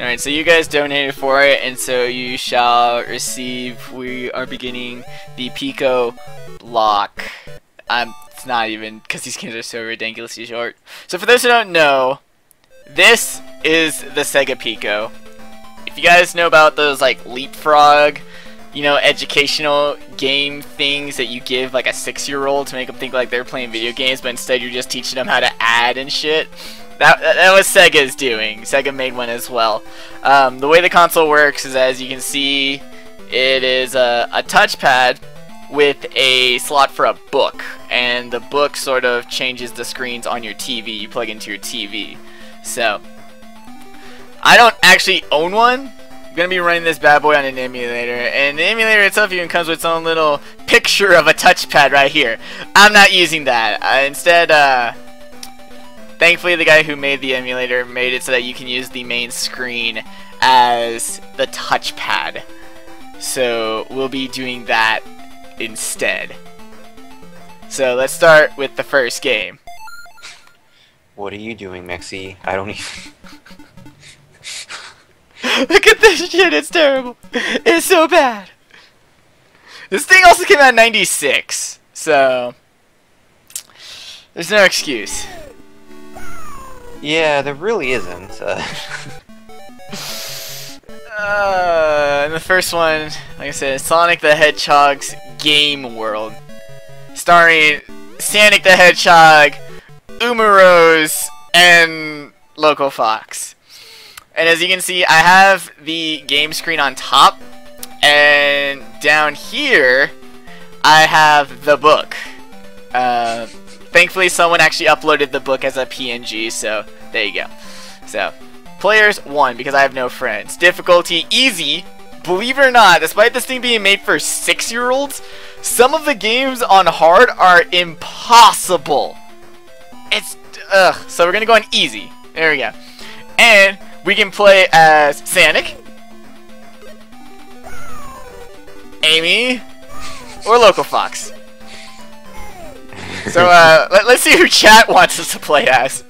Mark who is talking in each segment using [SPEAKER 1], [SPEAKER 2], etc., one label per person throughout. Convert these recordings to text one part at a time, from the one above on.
[SPEAKER 1] Alright, so you guys donated for it, and so you shall receive. We are beginning the PICO block. It's not even, because these games are so ridiculously short. So for those who don't know, this is the Sega PICO. If you guys know about those like leapfrog, you know, educational game things that you give like a 6-year-old to make them think like they're playing video games, but instead you're just teaching them how to add and shit. That was Sega's doing. Sega made one as well. The way the console works is, as you can see, it is a touchpad with a slot for a book, and the book sort of changes the screens on your TV. You plug into your TV. So I don't actually own one. I'm gonna be running this bad boy on an emulator, and the emulator itself even comes with its own little picture of a touchpad right here. I'm not using that. Instead, thankfully the guy who made the emulator made it so that you can use the main screen as the touchpad. So we'll be doing that instead. So let's start with the first game.
[SPEAKER 2] What are you doing, Mexi? I don't even...
[SPEAKER 1] Look at this shit, it's terrible. It's so bad. This thing also came out in '96, so there's no excuse.
[SPEAKER 2] Yeah, there really isn't.
[SPEAKER 1] And the first one, like I said, is Sonic the Hedgehog's Gamesworld, starring Sonic the Hedgehog, Umarose, and Loco Fox. And as you can see, I have the game screen on top, and down here I have the book. Thankfully someone actually uploaded the book as a PNG, so there you go. So, players 1, because I have no friends. Difficulty easy. Believe it or not, despite this thing being made for 6-year-olds, some of the games on hard are impossible. It's so we're gonna go on easy. There we go. And we can play as Sonic, Amy, or Loco Fox. So let's see who chat wants us to play as.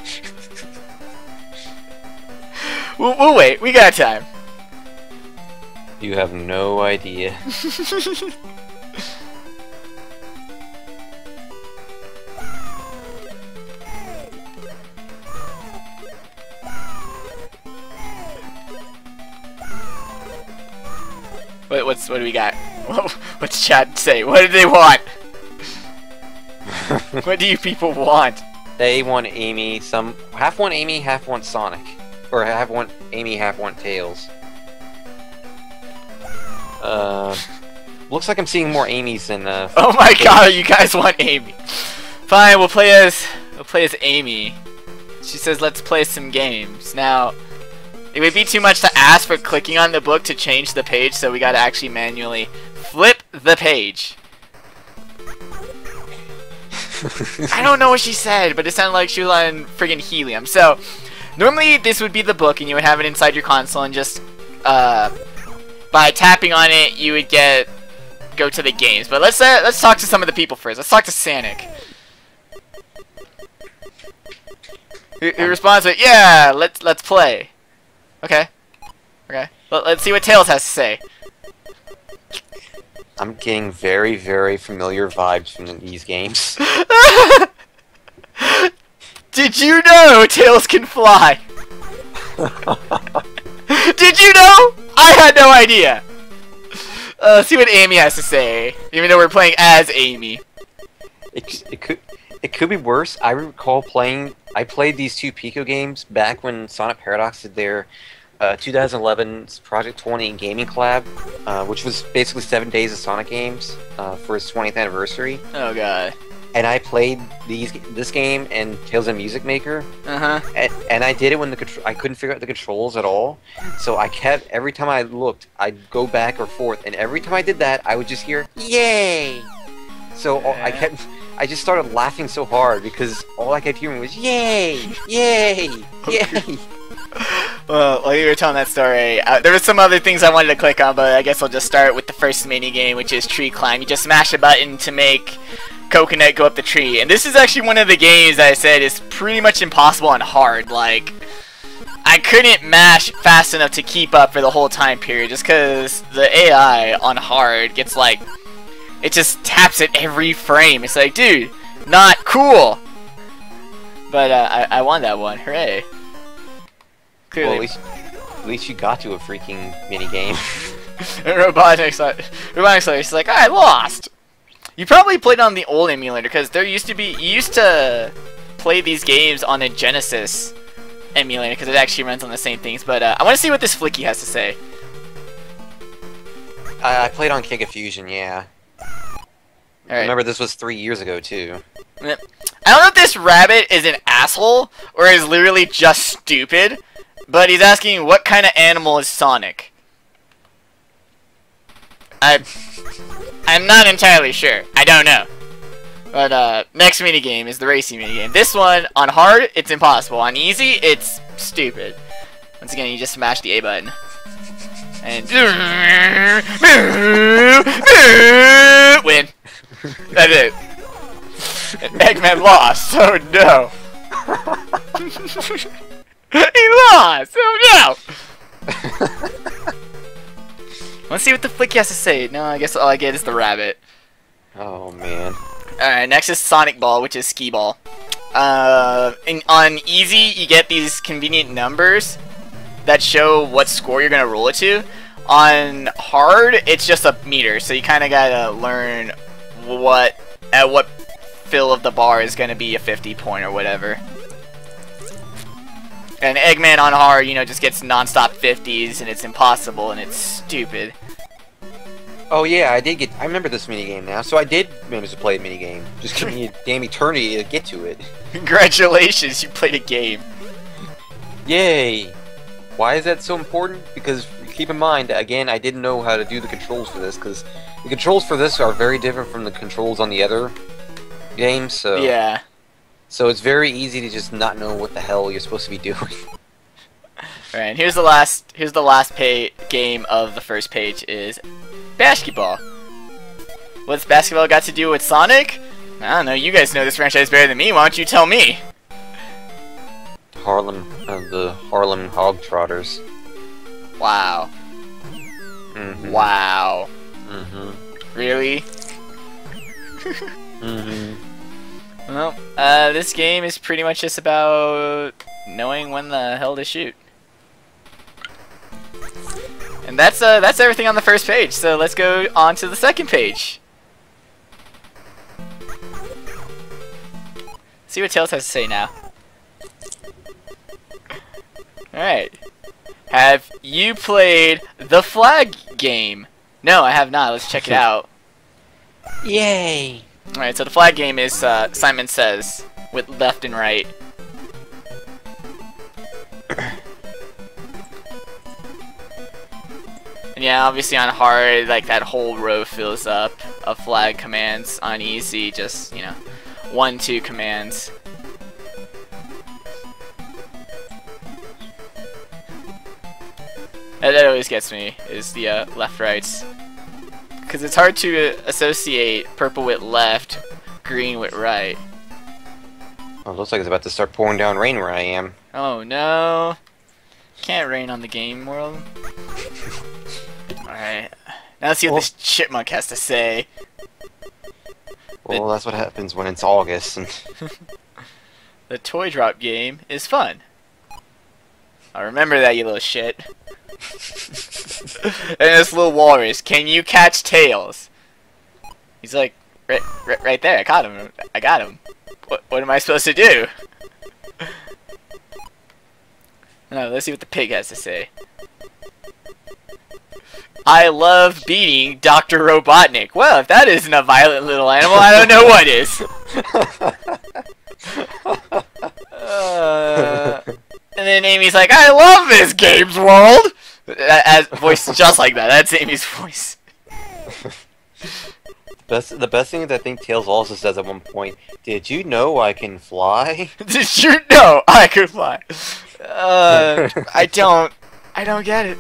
[SPEAKER 1] We'll wait. We got time.
[SPEAKER 2] You have no idea.
[SPEAKER 1] What do we got? What's chat say? What do they want? What do you people want?
[SPEAKER 2] They want Amy, half want Amy, half want Sonic. Or half want Amy, half want Tails. Looks like I'm seeing more Amy's than
[SPEAKER 1] oh my god, you guys want Amy. Fine, we'll play as Amy. She says let's play some games. Now, it would be too much to ask for clicking on the book to change the page, so we gotta actually manually flip the page. I don't know what she said, but it sounded like she was on friggin' helium. So, normally this would be the book, and you would have it inside your console, and just by tapping on it, you would go to the games. But let's talk to some of the people first. Let's talk to Sonic. Who responds with, "Yeah, let's play." Okay. Let's see what Tails has to say.
[SPEAKER 2] I'm getting very, very familiar vibes from these games.
[SPEAKER 1] Did you know Tails can fly? Did you know? I had no idea. Let's see what Amy has to say. Even though we're playing as Amy.
[SPEAKER 2] It could be worse. I recall I played these 2 PICO games back when Sonic Paradox did their 2011's Project 20 gaming collab, which was basically 7 days of Sonic games for his 20th anniversary.
[SPEAKER 1] Oh god.
[SPEAKER 2] And I played this game and Tales of Music Maker. And I did it when I couldn't figure out the controls at all. So I kept, every time I looked, I'd go back or forth, and every time I did that, I would just hear "Yay!" So I just started laughing so hard because all I kept hearing was "Yay! Yay! Yay!"
[SPEAKER 1] Well, while you were telling that story, there were some other things I wanted to click on, but I guess I'll just start with the first mini game, which is Tree Climb. You just smash a button to make Coconut go up the tree, and this is actually one of the games that I said is pretty much impossible on hard. Like, I couldn't mash fast enough to keep up for the whole time period, just because the AI on hard gets like, it just taps at every frame. It's like, dude, not cool. But I won that one. Hooray! Clearly.
[SPEAKER 2] Well, at least you got to a freaking mini game.
[SPEAKER 1] Robotnik's like, she's like, I lost. You probably played on the old emulator, because there used to be, you used to play these games on a Genesis emulator, because it actually runs on the same things. But I want to see what this Flicky has to say.
[SPEAKER 2] I played on Giga Fusion, yeah.
[SPEAKER 1] Right.
[SPEAKER 2] Remember, this was 3 years ago too.
[SPEAKER 1] I don't know if this rabbit is an asshole or is literally just stupid, but he's asking what kind of animal is Sonic. I'm not entirely sure. I don't know. But next minigame is the racing minigame. This one, on hard, it's impossible. On easy, it's stupid. Once again, you just smash the A button. And win. That's it. Eggman lost. Oh no. He lost. Oh no. Let's see what the Flicky has to say. No, I guess all I get is the rabbit.
[SPEAKER 2] Oh man.
[SPEAKER 1] Alright, next is Sonic Ball, which is skee ball. On easy, you get these convenient numbers that show what score you're gonna roll it to. On hard, it's just a meter, so you kind of gotta learn what fill of the bar is gonna be a 50 point or whatever. And Eggman on hard, you know, just gets non-stop 50s, and it's impossible, and it's stupid.
[SPEAKER 2] Oh yeah, I remember this minigame now, so I did manage to play a minigame. Just took me a damn eternity to get to it.
[SPEAKER 1] Congratulations, you played a game.
[SPEAKER 2] Yay! Why is that so important? Because keep in mind, again, I didn't know how to do the controls for this, because the controls for this are very different from the controls on the other games, so...
[SPEAKER 1] Yeah.
[SPEAKER 2] So it's very easy to just not know what the hell you're supposed to be doing.
[SPEAKER 1] Alright, and here's the last game of the first page is basketball. What's basketball got to do with Sonic? I don't know, you guys know this franchise better than me, why don't you tell me?
[SPEAKER 2] The Harlem Hogtrotters.
[SPEAKER 1] Wow.
[SPEAKER 2] Mm-hmm.
[SPEAKER 1] Wow.
[SPEAKER 2] Mm-hmm.
[SPEAKER 1] Really?
[SPEAKER 2] Mm-hmm.
[SPEAKER 1] Well, this game is pretty much just about knowing when the hell to shoot. And that's everything on the first page, so let's go on to the second page. See what Tails has to say now. Alright. Have you played the flag game? No, I have not. Let's check it out.
[SPEAKER 2] Yay!
[SPEAKER 1] Alright, so the flag game is Simon Says, with left and right. And yeah, obviously on hard, like that whole row fills up of flag commands. On easy, just, you know, 1, 2 commands. That always gets me, is the left-rights. Because it's hard to associate purple with left, green with right.
[SPEAKER 2] Oh, looks like it's about to start pouring down rain where I am.
[SPEAKER 1] Oh no. Can't rain on the game world. Alright. Now let's see what this chipmunk has to say.
[SPEAKER 2] Well, that's what happens when it's August. And
[SPEAKER 1] the toy drop game is fun. I remember that, you little shit. And this little walrus, can you catch Tails? He's like, right there, I got him. What am I supposed to do? No, let's see what the pig has to say. I love beating Dr. Robotnik. Well, if that isn't a violent little animal, I don't know what is. And then Amy's like, I love this Gamesworld! As voice just like that. That's Amy's voice.
[SPEAKER 2] The best thing is I think Tails also says at one point, did you know I can fly?
[SPEAKER 1] Did you know I could fly? I don't get it.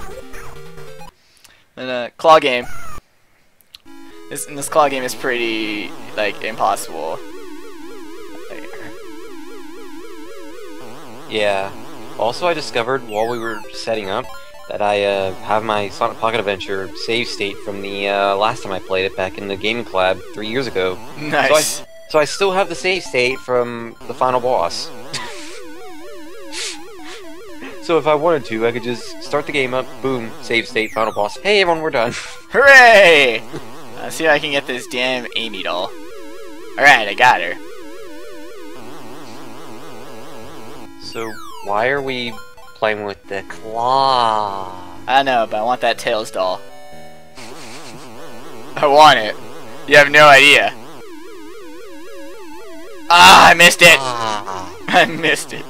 [SPEAKER 1] And claw game. This claw game is pretty, like, impossible.
[SPEAKER 2] Yeah. Also, I discovered while we were setting up that I have my Sonic Pocket Adventure save state from the last time I played it back in the gaming collab 3 years ago.
[SPEAKER 1] Nice.
[SPEAKER 2] So I still have the save state from the final boss. So if I wanted to, I could just start the game up, boom, save state, final boss. Hey everyone, we're done.
[SPEAKER 1] Hooray! Let's see if I can get this damn Amy doll. Alright, I got her.
[SPEAKER 2] So why are we playing with the claw?
[SPEAKER 1] I know, but I want that Tails doll. I want it. You have no idea. Ah, I missed it! I missed it.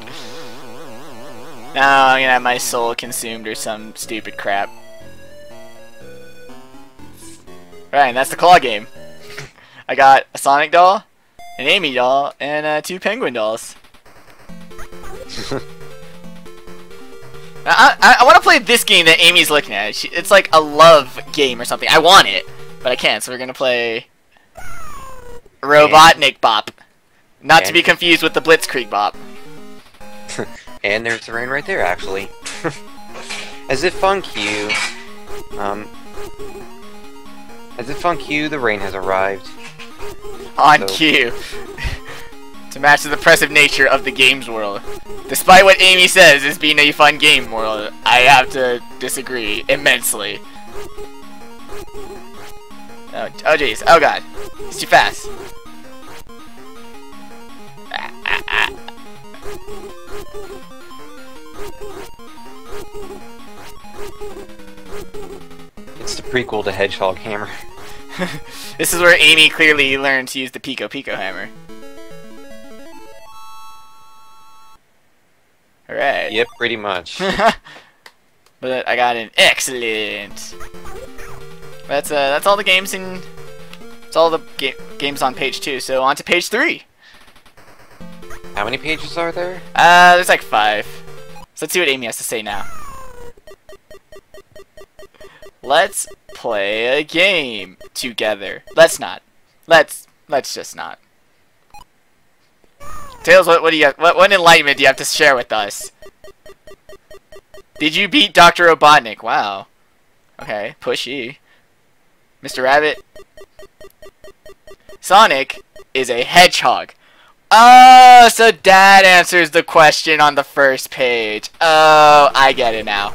[SPEAKER 1] Now I'm gonna have my soul consumed or some stupid crap. Right, and that's the claw game. I got a Sonic doll, an Amy doll, and 2 penguin dolls. I want to play this game that Amy's looking at. It's like a love game or something. I want it, but I can't, so we're gonna play Robotnik Bop. Not to be confused with the Blitzkrieg Bop.
[SPEAKER 2] And there's the rain right there, actually. As if on cue, the rain has arrived.
[SPEAKER 1] On cue. To match the depressive nature of the Gamesworld. Despite what Amy says is being a fun game world, I have to disagree immensely. Oh jeez. Oh god. It's too fast.
[SPEAKER 2] It's the prequel to Hedgehog Hammer.
[SPEAKER 1] This is where Amy clearly learned to use the Pico hammer. Alright.
[SPEAKER 2] Yep, pretty much.
[SPEAKER 1] But I got an excellent. That's all the games in. It's all the games on page 2. So on to page 3.
[SPEAKER 2] How many pages are there?
[SPEAKER 1] There's like 5. So let's see what Amy has to say now. Let's play a game together. Let's not. Let's just not. Tails, what do you have? What enlightenment do you have to share with us? Did you beat Dr. Robotnik? Wow. Okay, pushy. Mr. Rabbit. Sonic is a hedgehog. Oh, so that answers the question on the first page. Oh, I get it now.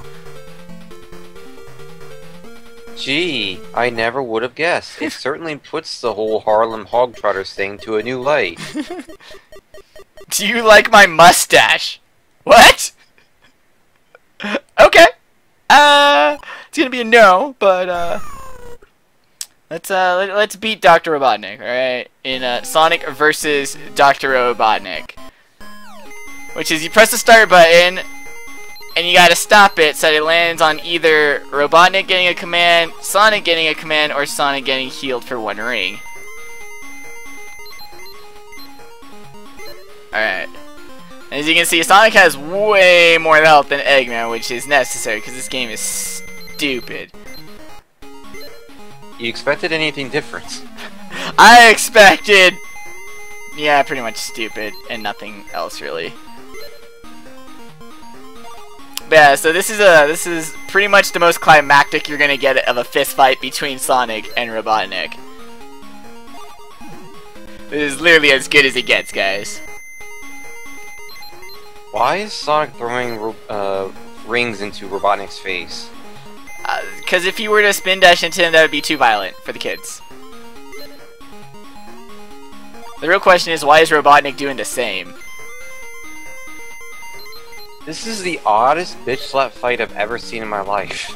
[SPEAKER 2] Gee, I never would have guessed. It certainly puts the whole Harlem Hogtrotters thing to a new light.
[SPEAKER 1] Do you like my mustache? What? Okay. It's gonna be a no, but let's beat Dr. Robotnik, alright? In Sonic versus Dr. Robotnik. Which is you press the start button and you gotta stop it so that it lands on either Robotnik getting a command, Sonic getting a command, or Sonic getting healed for 1 ring. Alright. As you can see, Sonic has way more health than Eggman, which is necessary because this game is stupid.
[SPEAKER 2] You expected anything different?
[SPEAKER 1] I expected... yeah, pretty much stupid and nothing else really. But yeah, so this is pretty much the most climactic you're gonna get of a fist fight between Sonic and Robotnik. This is literally as good as it gets, guys.
[SPEAKER 2] Why is Sonic throwing rings into Robotnik's face?
[SPEAKER 1] Because if you were to spin dash into him, that would be too violent for the kids. The real question is, why is Robotnik doing the same?
[SPEAKER 2] This is the oddest bitch slap fight I've ever seen in my life.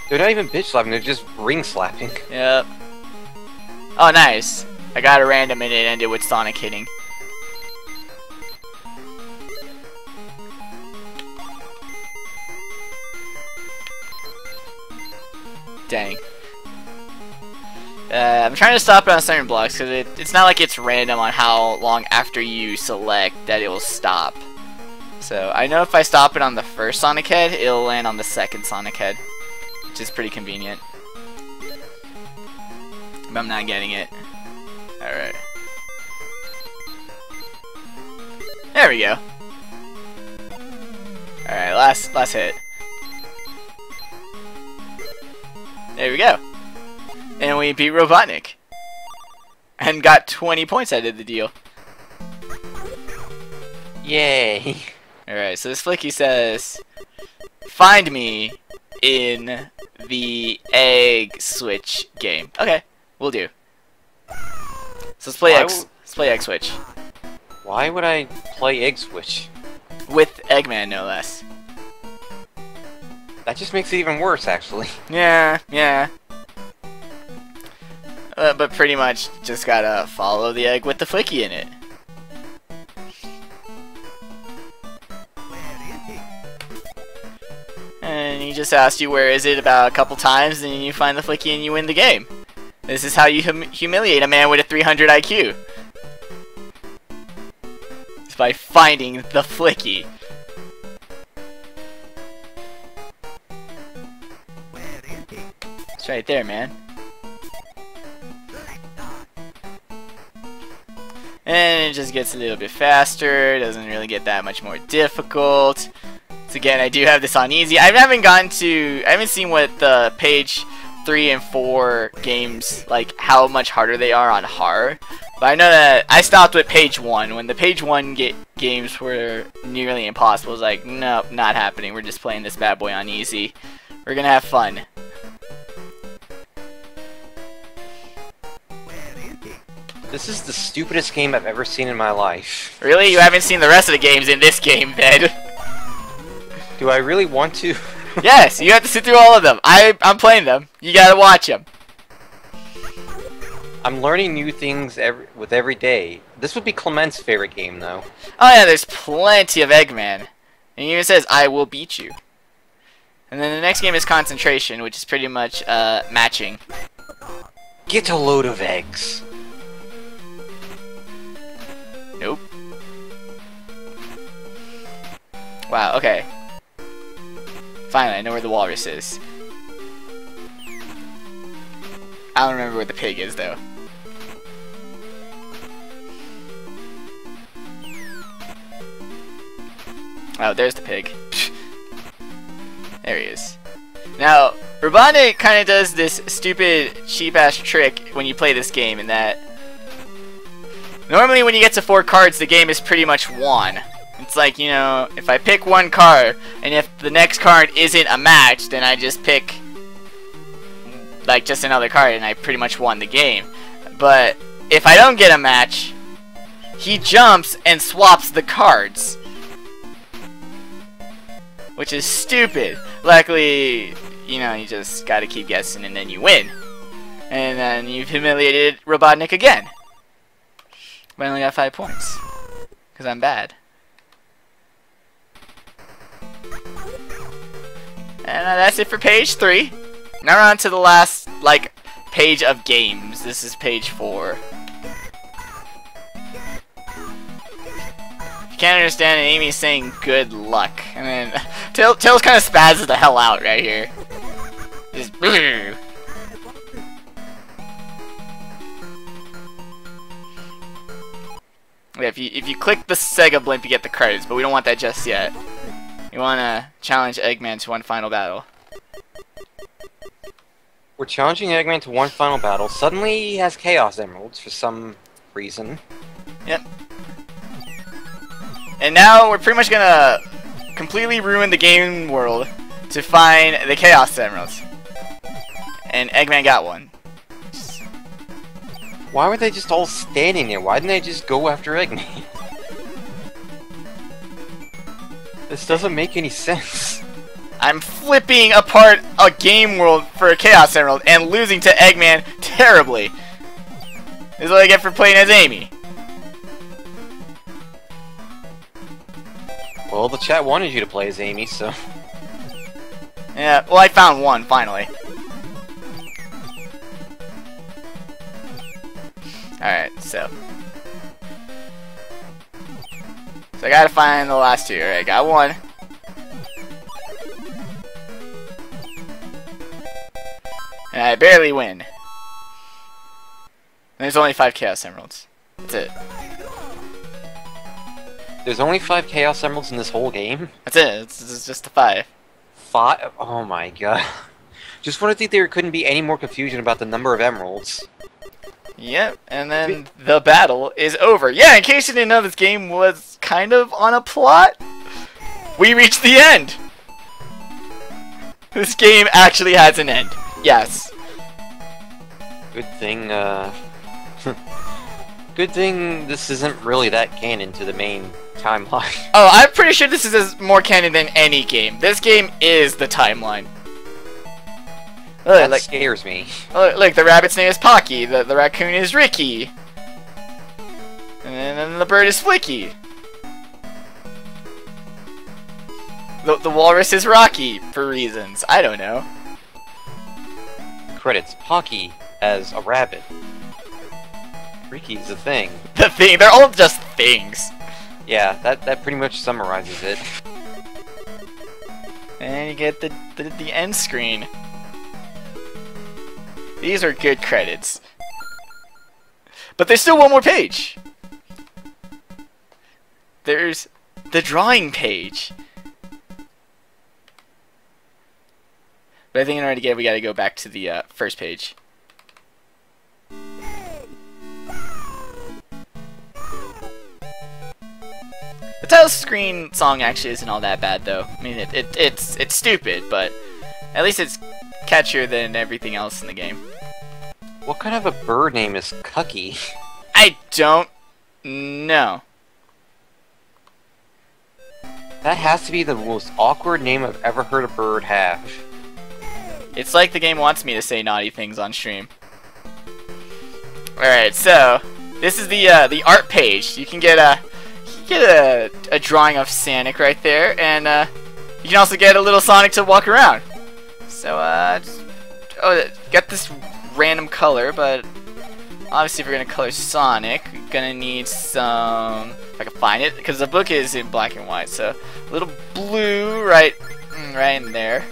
[SPEAKER 2] They're not even bitch slapping, they're just ring slapping.
[SPEAKER 1] Yep. Oh, nice. I got a random and it ended with Sonic hitting. Dang. I'm trying to stop it on certain blocks because it's not like it's random on how long after you select that it will stop. So I know if I stop it on the first Sonic head, it'll land on the second Sonic head, which is pretty convenient. But I'm not getting it. Alright. There we go. Alright, last hit. There we go. And we beat Robotnik. And got 20 points out of the deal.
[SPEAKER 2] Yay.
[SPEAKER 1] Alright, so this flicky says, find me in the egg switch game. Okay, we'll do. So let's play egg switch.
[SPEAKER 2] Why would I play egg switch?
[SPEAKER 1] With Eggman, no less.
[SPEAKER 2] That just makes it even worse, actually.
[SPEAKER 1] Yeah. But pretty much just gotta follow the egg with the flicky in it. And he just asked you where is it about a couple times, and you find the flicky and you win the game. This is how you humiliate a man with a 300 IQ. It's by finding the flicky. It's right there, man. And it just gets a little bit faster. It doesn't really get that much more difficult. So again, I do have this on easy. I haven't seen what the page 3 and 4 games, like how much harder they are on hard. But I know that I stopped with page 1. When the page 1 games were nearly impossible, I was like, nope, not happening. We're just playing this bad boy on easy. We're gonna have fun.
[SPEAKER 2] This is the stupidest game I've ever seen in my life.
[SPEAKER 1] Really? You haven't seen the rest of the games in this game, then?
[SPEAKER 2] Do I really want to?
[SPEAKER 1] Yes, you have to sit through all of them. I'm playing them. You gotta watch them.
[SPEAKER 2] I'm learning new things with every day. This would be Clement's favorite game, though.
[SPEAKER 1] Oh yeah, there's plenty of Eggman. And he even says, I will beat you. And then the next game is Concentration, which is pretty much matching.
[SPEAKER 2] Get a load of eggs.
[SPEAKER 1] Nope. Wow, okay. Finally, I know where the walrus is. I don't remember where the pig is, though. Oh, there's the pig. There he is. Now, Robotnik kind of does this stupid, cheap-ass trick when you play this game, in that normally when you get to 4 cards, the game is pretty much won. It's like, you know, if I pick one card, and if the next card isn't a match, then I just pick, like, just another card, and I pretty much won the game. But if I don't get a match, he jumps and swaps the cards, which is stupid. Luckily, you know, you just gotta keep guessing, and then you win. And then you've humiliated Robotnik again. But I only got 5 points, because I'm bad. And that's it for page 3. Now we're on to the last, like, page of games. This is page 4. If you can't understand it, Amy's saying good luck. And then Tails kind of spazzes the hell out right here. Just yeah, if you click the Sega blimp, you get the credits, but we don't want that just yet. We want to challenge Eggman to one final battle.
[SPEAKER 2] We're challenging Eggman to one final battle. Suddenly he has Chaos Emeralds for some reason.
[SPEAKER 1] Yep. And now we're pretty much gonna completely ruin the game world to find the Chaos Emeralds. And Eggman got one.
[SPEAKER 2] Why were they just all standing there? Why didn't they just go after Eggman? This doesn't make any sense.
[SPEAKER 1] I'm flipping apart a game world for a Chaos Emerald and losing to Eggman terribly. This is what I get for playing as Amy.
[SPEAKER 2] Well, the chat wanted you to play as Amy, so...
[SPEAKER 1] Yeah, well, I found one, finally. Alright, so I gotta find the last 2. Alright, got one. And I barely win. And there's only 5 Chaos Emeralds. That's it.
[SPEAKER 2] There's only 5 Chaos Emeralds in this whole game?
[SPEAKER 1] That's it. It's just the 5.
[SPEAKER 2] 5? Oh my god. Just when I think there couldn't be any more confusion about the number of emeralds.
[SPEAKER 1] Yep, and then the battle is over. Yeah, in case you didn't know, this game was kind of on a plot. We reached the end. This game actually has an end. Yes.
[SPEAKER 2] Good thing, good thing this isn't really that canon to the main timeline.
[SPEAKER 1] Oh, I'm pretty sure this is more canon than any game. This game is the timeline.
[SPEAKER 2] That scares me.
[SPEAKER 1] Look, the rabbit's name is Pocky, the raccoon is Ricky. And then the bird is Flicky. The walrus is Rocky, for reasons. I don't know.
[SPEAKER 2] Credits Pocky as a rabbit. Ricky's a thing.
[SPEAKER 1] The thing, they're all just things.
[SPEAKER 2] Yeah, that pretty much summarizes it.
[SPEAKER 1] And you get the end screen. These are good credits. But there's still one more page. There's the drawing page. But I think in order to get it, we gotta go back to the first page. The title screen song actually isn't all that bad, though. I mean, it's stupid, but at least it's catchier than everything else in the game.
[SPEAKER 2] What kind of a bird name is Cucky?
[SPEAKER 1] I don't know.
[SPEAKER 2] That has to be the most awkward name I've ever heard a bird have.
[SPEAKER 1] It's like the game wants me to say naughty things on stream. Alright, so this is the art page. You can get a drawing of Sonic right there, and you can also get a little Sonic to walk around. So get this random color, but obviously if we're gonna color Sonic, we're gonna need some, if I can find it, because the book is in black and white, so a little blue right in there.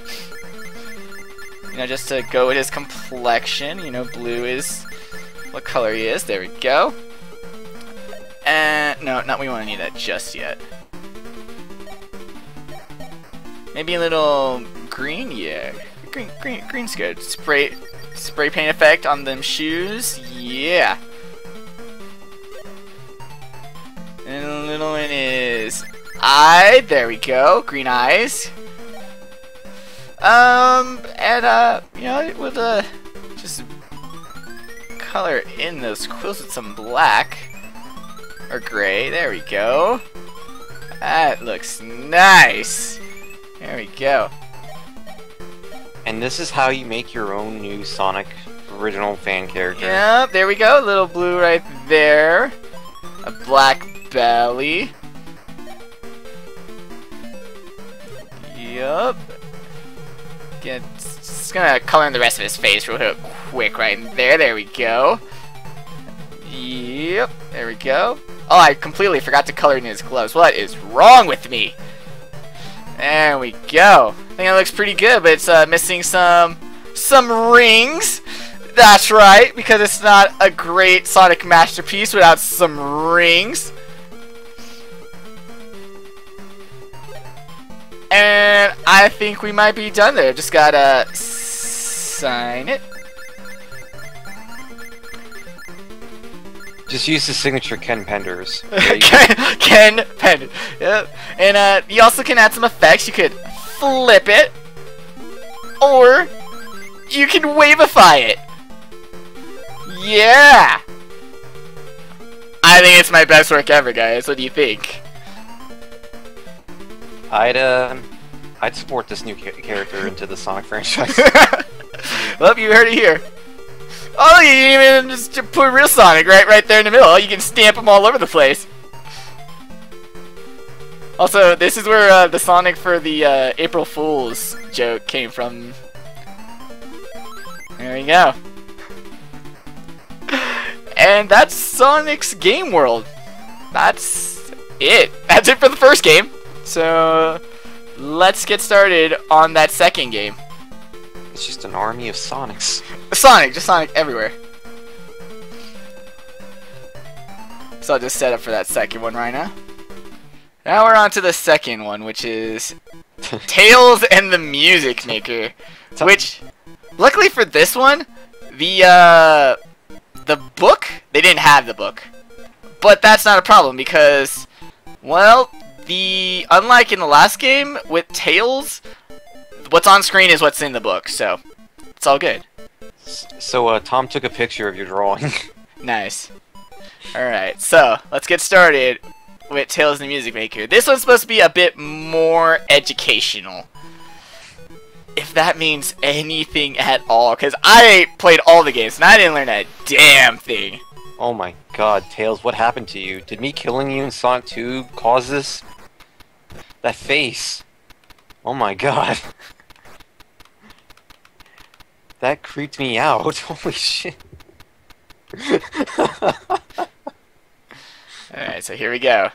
[SPEAKER 1] You know, just to go with his complexion. You know, blue is what color he is. There we go. And no, we won't need that just yet. Maybe a little green, yeah. Green's good. Spray paint effect on them shoes, yeah. And a little one is eye. There we go. Green eyes. You know, with just color in those quills with some black or gray. There we go. That looks nice. There we go.
[SPEAKER 2] And this is how you make your own new Sonic original fan character.
[SPEAKER 1] Yep, there we go. A little blue right there. A black belly. Yup. Just gonna color in the rest of his face real quick right in there. There we go. Yep, there we go. Oh, I completely forgot to color in his gloves. What is wrong with me? There we go. I think it looks pretty good, but it's missing some rings. That's right, because it's not a great Sonic masterpiece without some rings. And I think we might be done there. Just gotta sign it.
[SPEAKER 2] Just use the signature Ken Penders.
[SPEAKER 1] Ken Pender. Yep. And you also can add some effects. You could flip it, or you can wavify it. Yeah. I think it's my best work ever, guys. What do you think?
[SPEAKER 2] I'd support this new character into the Sonic franchise.
[SPEAKER 1] Well, you heard it here. Oh, you didn't even just put real Sonic right there in the middle. You can stamp them all over the place. Also, this is where the Sonic for the April Fool's joke came from. There we go. And that's Sonic's Game World. That's it. That's it for the first game. So let's get started on that second game.
[SPEAKER 2] It's just an army of Sonics.
[SPEAKER 1] Just Sonic everywhere. So I'll just set up for that second one right now. Now we're on to the second one, which is Tails and the Music Maker. Which, luckily for this one, the book, they didn't have the book. But that's not a problem because, well, unlike in the last game with Tails, what's on screen is what's in the book, so it's all good.
[SPEAKER 2] So, Tom took a picture of your drawing.
[SPEAKER 1] Nice. Alright, so let's get started with Tails and the Music Maker. This one's supposed to be a bit more educational. If that means anything at all, because I played all the games and I didn't learn a damn thing.
[SPEAKER 2] Oh my god, Tails, what happened to you? Did me killing you in Sonic 2 cause this? That face. Oh my god. That creeped me out. Holy shit.
[SPEAKER 1] Alright, so here we go.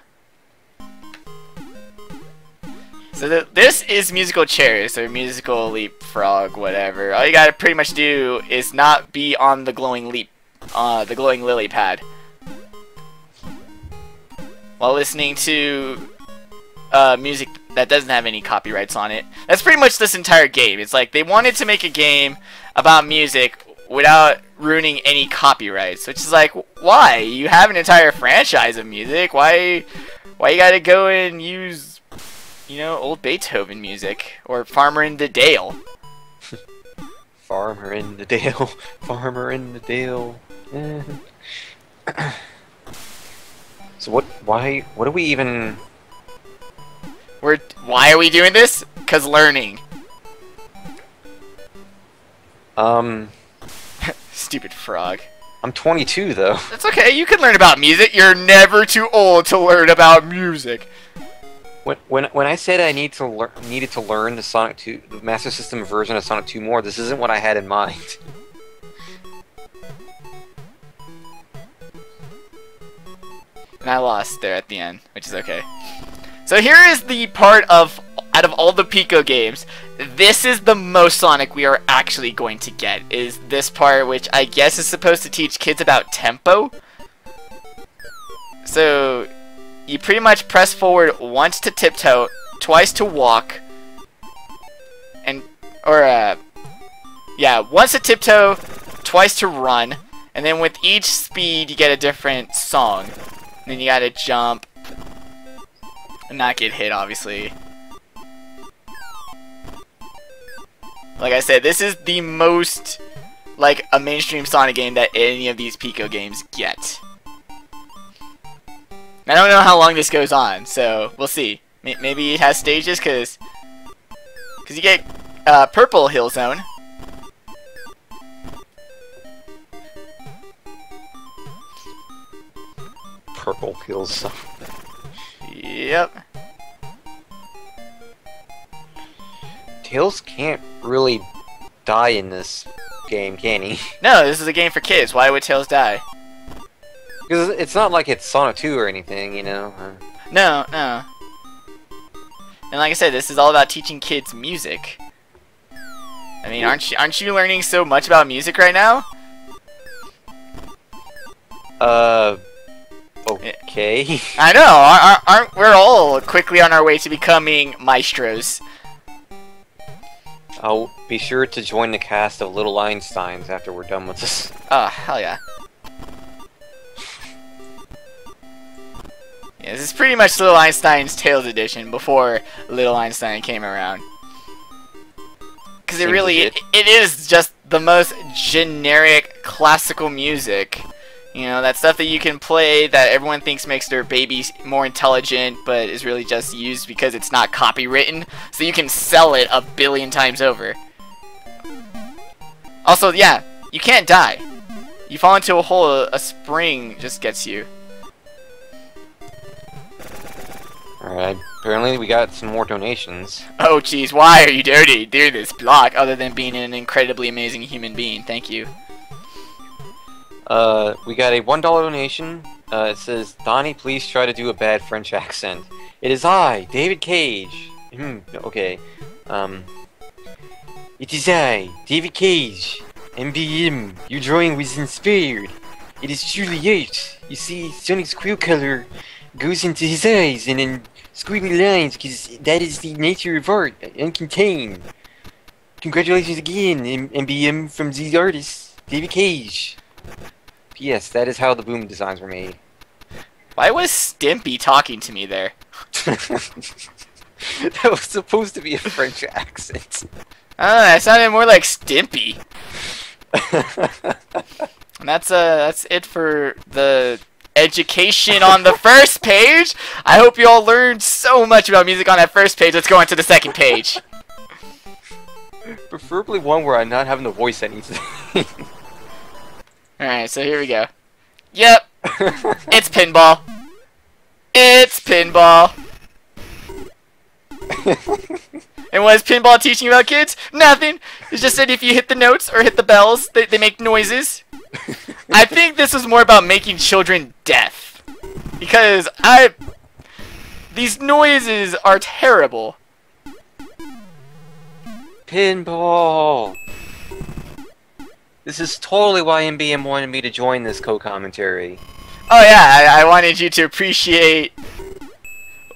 [SPEAKER 1] So this is musical chairs, or musical leapfrog, whatever. All you gotta pretty much do is not be on the glowing lily pad while listening to music that doesn't have any copyrights on it. That's pretty much this entire game. It's like they wanted to make a game about music without ruining any copyrights, which is like, why? You have an entire franchise of music. Why you gotta go and use, you know, old Beethoven music or Farmer in the Dale?
[SPEAKER 2] Farmer in the Dale, Farmer in the Dale. So why are we even...
[SPEAKER 1] Why are we doing this? 'Cause learning. Stupid frog.
[SPEAKER 2] I'm 22 though.
[SPEAKER 1] That's okay, you can learn about music. You're never too old to learn about music.
[SPEAKER 2] When I said I needed to learn the Sonic 2, the Master System version of Sonic 2 more, this isn't what I had in mind.
[SPEAKER 1] And I lost there at the end, which is okay. So here is the part of, out of all the Pico games, this is the most Sonic we are actually going to get, is this part, which I guess is supposed to teach kids about tempo. So you pretty much press forward once to tiptoe, twice to walk, once to tiptoe, twice to run, and then with each speed you get a different song. And then you gotta jump and not get hit, obviously. Like I said, this is the most, like, a mainstream Sonic game that any of these Pico games get. I don't know how long this goes on, so we'll see. Maybe it has stages, cause you get Purple Hill Zone.
[SPEAKER 2] Purple Hill Zone.
[SPEAKER 1] Yep.
[SPEAKER 2] Tails can't really die in this game, can he?
[SPEAKER 1] No, this is a game for kids. Why would Tails die?
[SPEAKER 2] Because it's not like it's Sonic 2 or anything, you know?
[SPEAKER 1] No. And like I said, this is all about teaching kids music. I mean, aren't you learning so much about music right now?
[SPEAKER 2] Okay.
[SPEAKER 1] I know. Aren't we're all quickly on our way to becoming maestros?
[SPEAKER 2] I'll be sure to join the cast of Little Einsteins after we're done with this.
[SPEAKER 1] Oh, hell yeah. Yeah, this is pretty much Little Einstein's Tails edition before Little Einstein came around. Because it is just the most generic classical music. You know, that stuff that you can play that everyone thinks makes their babies more intelligent, but is really just used because it's not copywritten, so you can sell it 1 billion times over. Also, yeah, you can't die. You fall into a hole, a spring just gets you.
[SPEAKER 2] Alright, apparently we got some more donations.
[SPEAKER 1] Oh jeez, why are you doing this block other than being an incredibly amazing human being? Thank you.
[SPEAKER 2] We got a $1 donation. It says, Donnie, please try to do a bad French accent. It is I, David Cage. Okay. It is I, David Cage. MBM, your drawing was inspired. It is truly art. You see, Sonic's quill color goes into his eyes, and then squiggly lines, because that is the nature of art, uncontained. Congratulations again, MBM from these artists, David Cage. P.S. That is how the boom designs were made.
[SPEAKER 1] Why was Stimpy talking to me there?
[SPEAKER 2] That was supposed to be a French accent.
[SPEAKER 1] I don't know, that sounded more like Stimpy. And that's it for the education on the first page. I hope you all learned so much about music on that first page. Let's go on to the second page.
[SPEAKER 2] Preferably one where I'm not having to voice anything.
[SPEAKER 1] Alright, so here we go. Yep, it's pinball. It's pinball. And what is pinball teaching about, kids? Nothing. It's just that if you hit the notes or hit the bells, they make noises. I think this was more about making children deaf. Because these noises are terrible.
[SPEAKER 2] Pinball! This is totally why MBM wanted me to join this co-commentary.
[SPEAKER 1] Oh yeah, I wanted you to appreciate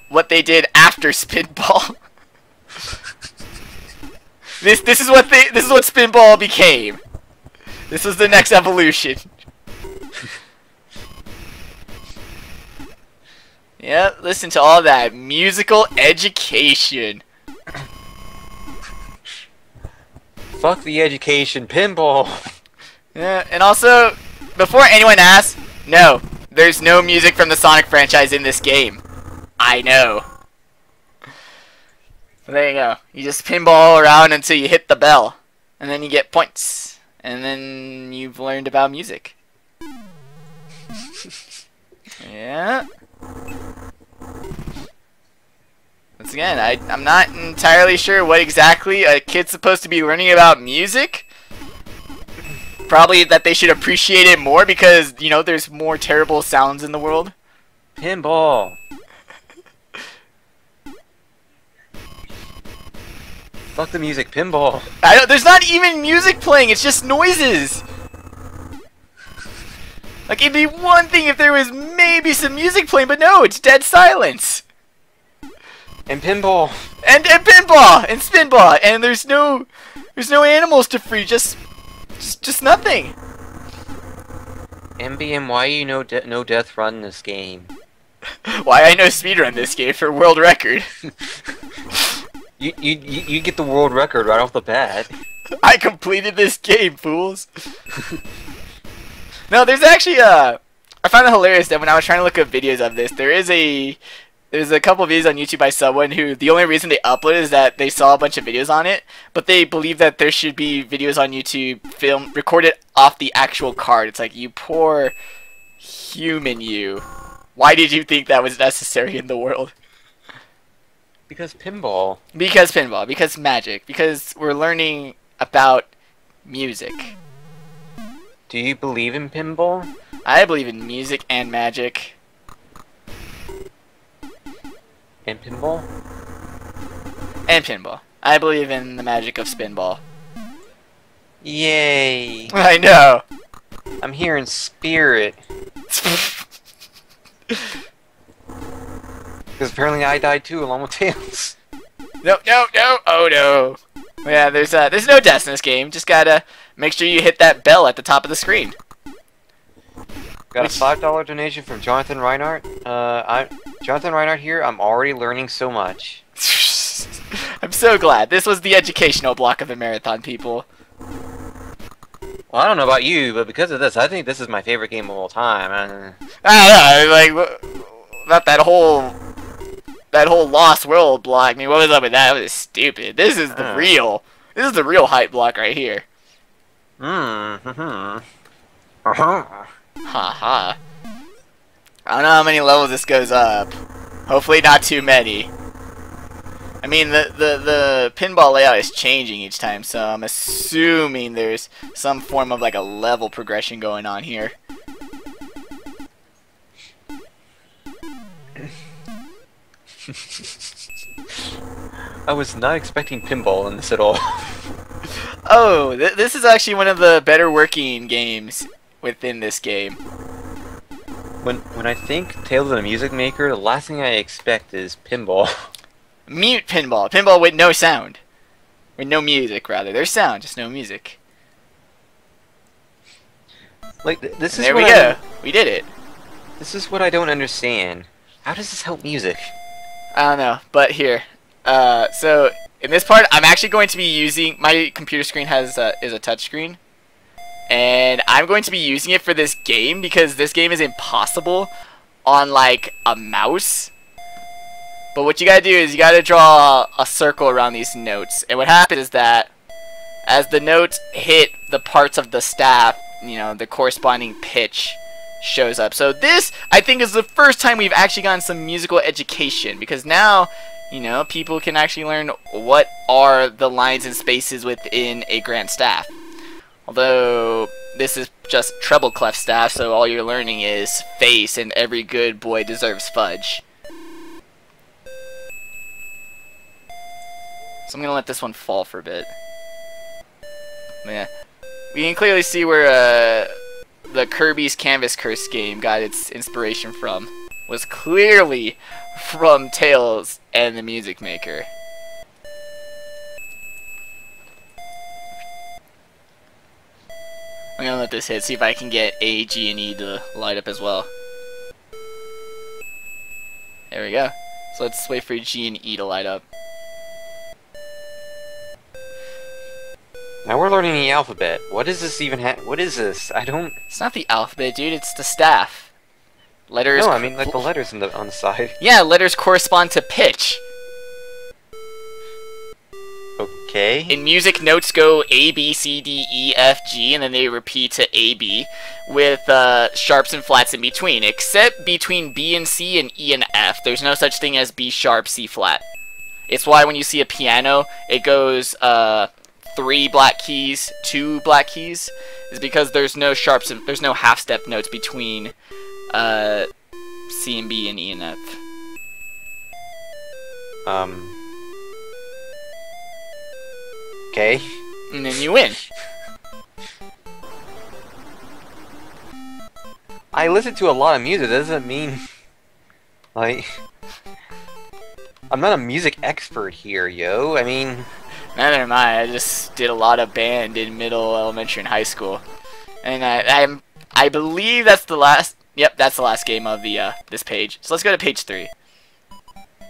[SPEAKER 1] what they did after Spinball. This is what Spinball became. This was the next evolution. Yeah, listen to all that musical education.
[SPEAKER 2] Fuck the education, pinball.
[SPEAKER 1] Yeah, and also, before anyone asks, no, there's no music from the Sonic franchise in this game. I know. So there you go. You just pinball around until you hit the bell. And then you get points. And then you've learned about music. Yeah. Once again, I'm not entirely sure what exactly a kid's supposed to be learning about music. Probably that they should appreciate it more because, you know, there's more terrible sounds in the world.
[SPEAKER 2] Pinball. Fuck the music, pinball.
[SPEAKER 1] There's not even music playing, it's just noises. Like, it'd be one thing if there was maybe some music playing, but no, it's dead silence.
[SPEAKER 2] And pinball.
[SPEAKER 1] And pinball and spinball, and there's no animals to free, just nothing.
[SPEAKER 2] MBM, why you no death run this game?
[SPEAKER 1] Why I know speedrun this game for world record.
[SPEAKER 2] You get the world record right off the bat.
[SPEAKER 1] I completed this game, fools. No, there's actually I found it hilarious that when I was trying to look up videos of this, there's a couple of videos on YouTube by someone who the only reason they uploaded is that they saw a bunch of videos on it, but they believe that there should be videos on YouTube recorded off the actual card. It's like, you poor human, you. Why did you think that was necessary in the world?
[SPEAKER 2] Because pinball.
[SPEAKER 1] Because pinball. Because magic. Because we're learning about music.
[SPEAKER 2] Do you believe in pinball?
[SPEAKER 1] I believe in music and magic.
[SPEAKER 2] And pinball?
[SPEAKER 1] And pinball. I believe in the magic of spinball.
[SPEAKER 2] Yay!
[SPEAKER 1] I know!
[SPEAKER 2] I'm here in spirit. Because apparently I died too, along with Tails.
[SPEAKER 1] No, oh no. Yeah, there's no deaths in this game. Just gotta make sure you hit that bell at the top of the screen.
[SPEAKER 2] Got a $5 donation from Jonathan Reinhardt. Jonathan Reinhardt here. I'm already learning so much.
[SPEAKER 1] I'm so glad. This was the educational block of the marathon, people.
[SPEAKER 2] Well, I don't know about you, but because of this, I think this is my favorite game of all time.
[SPEAKER 1] I don't know, like, not that whole Lost World block. I mean, what was up with that? It was stupid. This is the real hype block right here. Haha. I don't know how many levels this goes up. Hopefully not too many. I mean, the pinball layout is changing each time, so I'm assuming there's some form of like a level progression going on here.
[SPEAKER 2] I was not expecting pinball in this at all.
[SPEAKER 1] Oh, this is actually one of the better working games within this game.
[SPEAKER 2] When I think Tales of the Music Maker, the last thing I expect is pinball.
[SPEAKER 1] Mute pinball. Pinball with no sound. With no music, rather. There's sound, just no music.
[SPEAKER 2] Like, this is
[SPEAKER 1] there
[SPEAKER 2] what
[SPEAKER 1] we go. We did it.
[SPEAKER 2] This is what I don't understand. How does this help music?
[SPEAKER 1] I don't know, but here. So in this part, I'm actually going to be using my computer screen is a touch screen, and I'm going to be using it for this game because this game is impossible on like a mouse. But what you gotta do is you gotta draw a circle around these notes, and what happens is that as the notes hit the parts of the staff, you know, the corresponding pitch shows up. So this, I think, is the first time we've actually gotten some musical education, because now, you know, people can actually learn what are the lines and spaces within a grand staff. Although this is just treble clef staff, so all you're learning is face, and every good boy deserves fudge. So I'm gonna let this one fall for a bit. Yeah, we can clearly see where the Kirby's Canvas Curse game got its inspiration from. Was clearly from Tales and the Music Maker. I'm gonna let this hit, see if I can get A, G, and E to light up as well. There we go. So let's wait for G and E to light up.
[SPEAKER 2] Now we're learning the alphabet. What does this even what is this? I don't...
[SPEAKER 1] It's not the alphabet, dude. It's the staff. Letters...
[SPEAKER 2] No, I mean like the letters on the side.
[SPEAKER 1] Yeah, letters correspond to pitch.
[SPEAKER 2] Okay.
[SPEAKER 1] In music, notes go A, B, C, D, E, F, G, and then they repeat to A, B, with sharps and flats in between. Except between B and C and E and F. There's no such thing as B sharp, C flat. It's why when you see a piano, it goes... 3 black keys, 2 black keys, is because there's no sharps and there's no half step notes between C and B and E and F.
[SPEAKER 2] Okay.
[SPEAKER 1] And then you win.
[SPEAKER 2] I listen to a lot of music. That doesn't mean like I'm not a music expert here, yo. I mean.
[SPEAKER 1] Neither am I. I just did a lot of band in middle, elementary, and high school, and I believe that's the last. Yep, that's the last game of the this page. So let's go to page 3.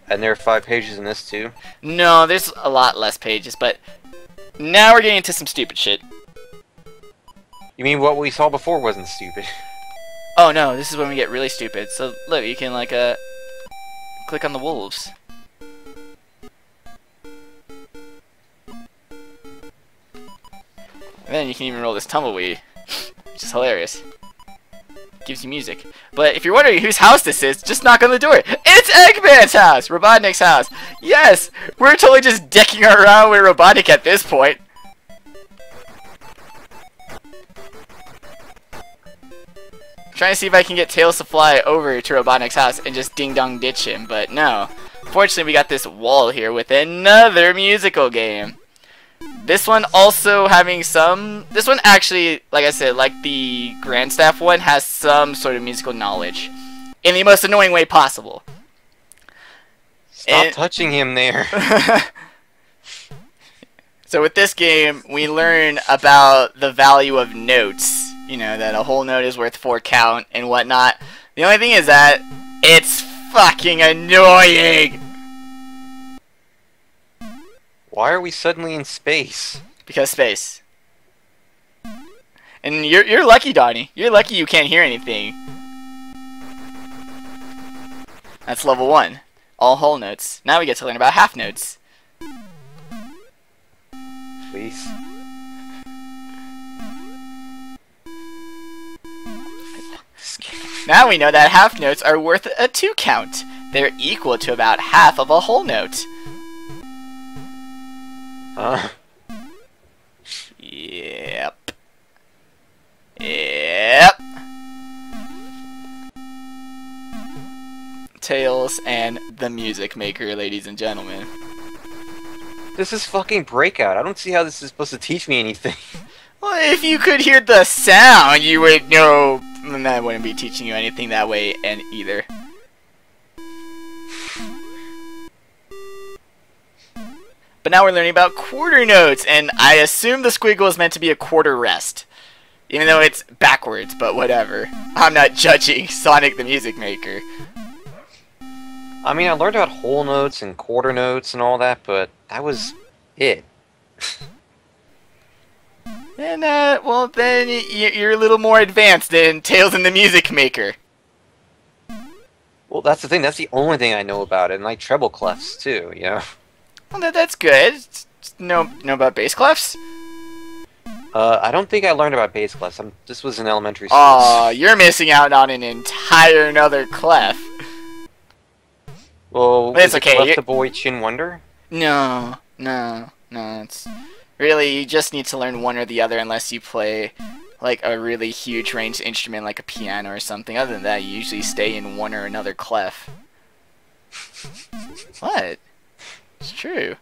[SPEAKER 2] And there are 5 pages in this too.
[SPEAKER 1] No, there's a lot less pages, but now we're getting into some stupid shit.
[SPEAKER 2] You mean what we saw before wasn't stupid?
[SPEAKER 1] Oh no, this is when we get really stupid. So look, you can like click on the wolves. And then you can even roll this tumbleweed, which is hilarious. Gives you music. But if you're wondering whose house this is, just knock on the door. It's Eggman's house! Robotnik's house! Yes! We're totally just decking around with Robotnik at this point. Trying to see if I can get Tails to fly over to Robotnik's house and just ding-dong ditch him, but no. Fortunately, we got this wall here with another musical game. This one also having some... This one actually, like I said, like the Grandstaff one, has some sort of musical knowledge. In the most annoying way possible.
[SPEAKER 2] Stop touching him there.
[SPEAKER 1] So with this game, we learn about the value of notes. You know, that a whole note is worth 4 count and whatnot. The only thing is that it's fucking annoying!
[SPEAKER 2] Why are we suddenly in space?
[SPEAKER 1] Because space. And you're lucky, Donnie. You're lucky you can't hear anything. That's level 1. All whole notes. Now we get to learn about half notes.
[SPEAKER 2] Please.
[SPEAKER 1] Now we know that half notes are worth a 2 count. They're equal to about half of a whole note. Yep. Yep. Tails and the Music Maker, ladies and gentlemen.
[SPEAKER 2] This is fucking Breakout. I don't see how this is supposed to teach me anything.
[SPEAKER 1] Well, if you could hear the sound, you would know And I wouldn't be teaching you anything that way and either. But now we're learning about quarter notes, and I assume the squiggle is meant to be a quarter rest. Even though it's backwards, but whatever. I'm not judging Sonic the Music Maker.
[SPEAKER 2] I mean, I learned about whole notes and quarter notes and all that, but that was it.
[SPEAKER 1] And, well, then you're a little more advanced than Tails and the Music Maker.
[SPEAKER 2] Well, that's the thing. That's the only thing I know about it, and like treble clefs too, you know.
[SPEAKER 1] Well, that's good. Know about bass clefs?
[SPEAKER 2] I don't think I learned about bass clefs. This was in elementary school.
[SPEAKER 1] Aw, you're missing out on an entire another clef.
[SPEAKER 2] Well,
[SPEAKER 1] but it's okay.
[SPEAKER 2] Clef the Boy Chin Wonder?
[SPEAKER 1] No. It's really, you just need to learn one or the other unless you play like a really huge ranged instrument like a piano or something. Other than that, you usually stay in one or another clef. What? It's true.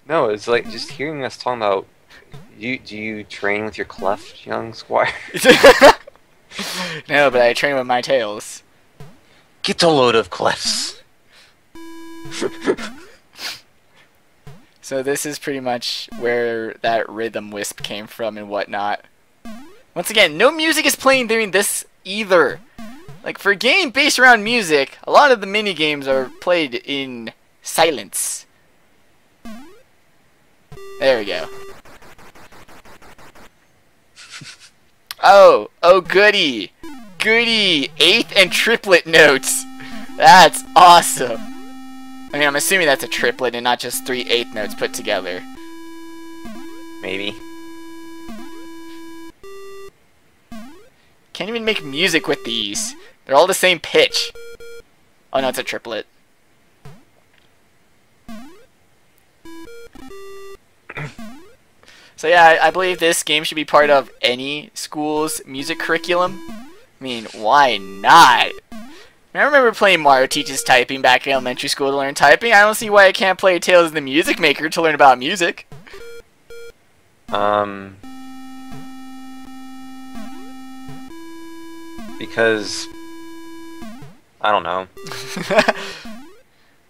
[SPEAKER 2] No, it's like just hearing us talking about. Do you train with your clef, young squire?
[SPEAKER 1] No, but I train with my tails.
[SPEAKER 2] Get a load of clefs.
[SPEAKER 1] So this is pretty much where that rhythm wisp came from and whatnot. Once again, no music is playing during this either. Like, for a game based around music, a lot of the mini games are played in silence. There we go. Oh goody. Goody! 8th and triplet notes. That's awesome. I mean, I'm assuming that's a triplet and not just 3 8th notes put together.
[SPEAKER 2] Maybe.
[SPEAKER 1] Can't even make music with these. They're all the same pitch. Oh no, it's a triplet. So yeah, I believe this game should be part of any school's music curriculum. I mean, why not? I remember playing Mario Teaches Typing back in elementary school to learn typing. I don't see why I can't play Tales of the Music Maker to learn about music.
[SPEAKER 2] Because I don't know.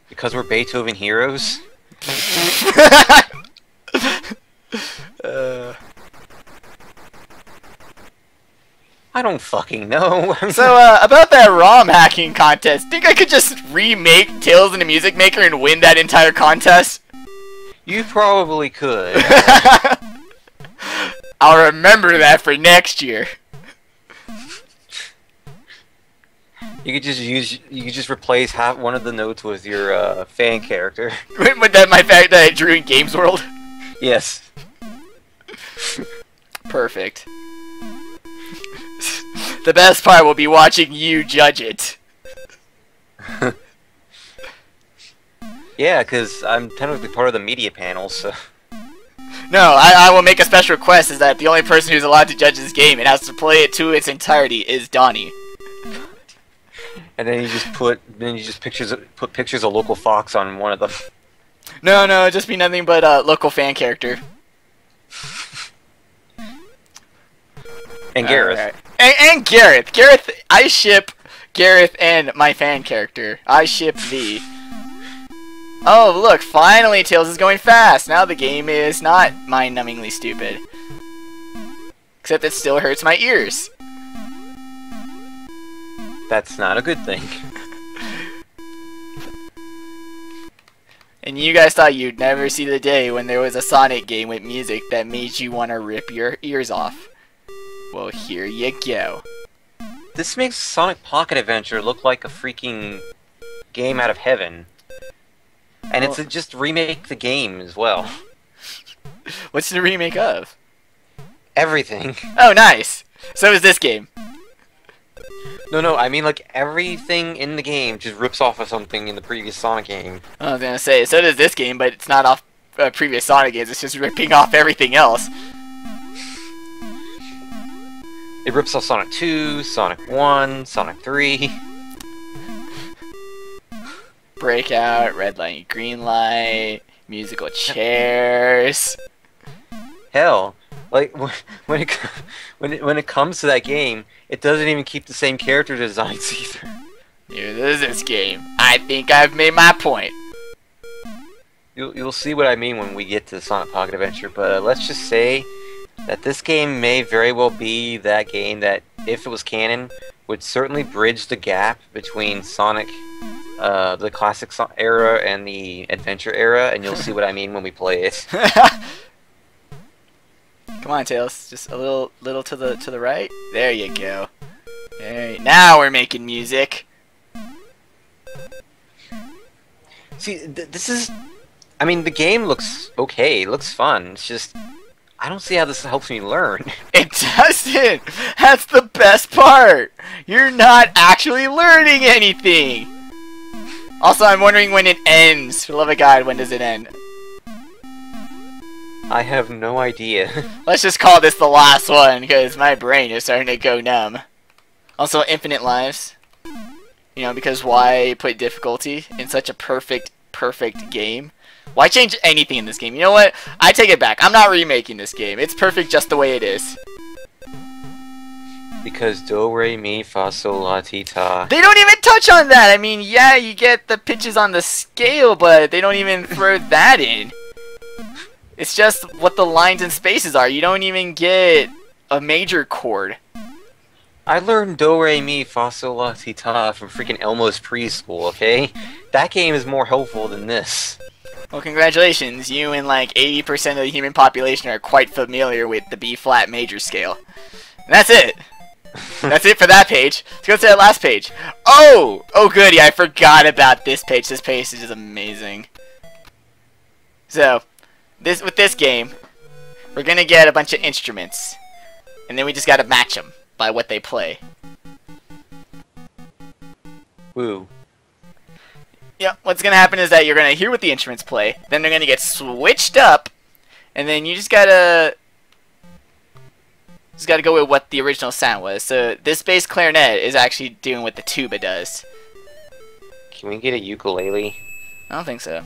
[SPEAKER 2] Because we're Beethoven heroes. I don't fucking know.
[SPEAKER 1] So, about that ROM hacking contest, think I could just remake Tales in the Music Maker and win that entire contest?
[SPEAKER 2] You probably could.
[SPEAKER 1] I'll remember that for next year.
[SPEAKER 2] You could just replace one of the notes with your fan character.
[SPEAKER 1] With that my fact that I drew in Gamesworld?
[SPEAKER 2] Yes.
[SPEAKER 1] Perfect. The best part will be watching you judge it.
[SPEAKER 2] Yeah, because I'm technically part of the media panel, so...
[SPEAKER 1] No, I will make a special request is that the only person who's allowed to judge this game and has to play it to its entirety is Donnie.
[SPEAKER 2] And then you just put pictures of Local Fox on one of them.
[SPEAKER 1] No, just be nothing but a local fan character.
[SPEAKER 2] And Gareth.
[SPEAKER 1] Right. And Gareth. Gareth, I ship Gareth and my fan character. I ship thee. Oh, look, finally Tails is going fast. Now the game is not mind-numbingly stupid. Except it still hurts my ears.
[SPEAKER 2] That's not a good thing.
[SPEAKER 1] And you guys thought you'd never see the day when there was a Sonic game with music that made you want to rip your ears off. Well, here you go.
[SPEAKER 2] This makes Sonic Pocket Adventure look like a freaking game out of heaven. And it's just remake the game as well.
[SPEAKER 1] What's the remake of?
[SPEAKER 2] Everything.
[SPEAKER 1] Oh, nice. So is this game.
[SPEAKER 2] No, I mean like everything in the game just rips off of something in the previous Sonic game.
[SPEAKER 1] I was gonna say, so does this game, but it's not off previous Sonic games, it's just ripping off everything else.
[SPEAKER 2] It rips off Sonic 2, Sonic 1, Sonic 3.
[SPEAKER 1] Breakout, red light, green light, musical chairs.
[SPEAKER 2] Hell, Like when when it comes to that game, it doesn't even keep the same character designs either.
[SPEAKER 1] Here, this is this game. I think I've made my point.
[SPEAKER 2] You'll see what I mean when we get to Sonic Pocket Adventure, but let's just say that this game may very well be that game that, if it was canon, would certainly bridge the gap between Sonic, the classic era and the adventure era, and you'll see what I mean when we play it.
[SPEAKER 1] Come on, Tails. Just a little to the right. There you go. Now we're making music.
[SPEAKER 2] See, this is... I mean, the game looks okay. It looks fun. It's just... I don't see how this helps me learn.
[SPEAKER 1] It doesn't! That's the best part! You're not actually learning anything! Also, I'm wondering when it ends. For the love of God, when does it end?
[SPEAKER 2] I have no idea.
[SPEAKER 1] Let's just call this the last one, because my brain is starting to go numb. Also, infinite lives. You know, because why put difficulty in such a perfect game? Why change anything in this game? You know what? I take it back. I'm not remaking this game. It's perfect just the way it is.
[SPEAKER 2] Because do, re, mi, fa, sol, la, ti, ta.
[SPEAKER 1] They don't even touch on that! I mean, yeah, you get the pitches on the scale, but they don't even throw that in. It's just what the lines and spaces are. You don't even get a major chord.
[SPEAKER 2] I learned do, re, mi, fa, sol, la, ti, ta from freaking Elmo's preschool, okay? That game is more helpful than this.
[SPEAKER 1] Well, congratulations. You and like 80% of the human population are quite familiar with the B-flat major scale. And that's it. That's it for that page. Let's go to that last page. Oh! Oh goody, I forgot about this page. This page is just amazing. So, with this game, we're gonna get a bunch of instruments. And then we just gotta match them by what they play.
[SPEAKER 2] Woo.
[SPEAKER 1] Yep, what's gonna happen is that you're gonna hear what the instruments play, then they're gonna get switched up, and then you just gotta go with what the original sound was. So this bass clarinet is actually doing what the tuba does.
[SPEAKER 2] Can we get a ukulele?
[SPEAKER 1] I don't think so.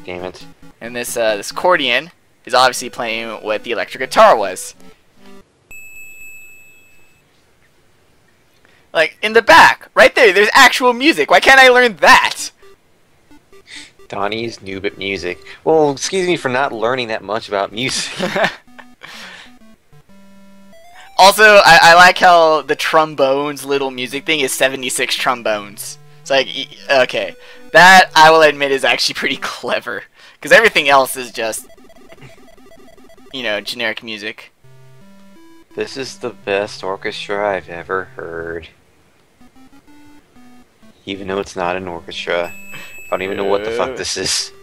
[SPEAKER 2] Damn it.
[SPEAKER 1] And this accordion is obviously playing what the electric guitar was. Like, in the back, right there's actual music. Why can't I learn that?
[SPEAKER 2] Donnie's noob at music. Well, excuse me for not learning that much about music.
[SPEAKER 1] Also, I like how the trombones little music thing is 76 trombones. It's like, okay. That, I will admit, is actually pretty clever. Because everything else is just, you know, generic music.
[SPEAKER 2] This is the best orchestra I've ever heard. Even though it's not an orchestra. I don't even know what the fuck this is.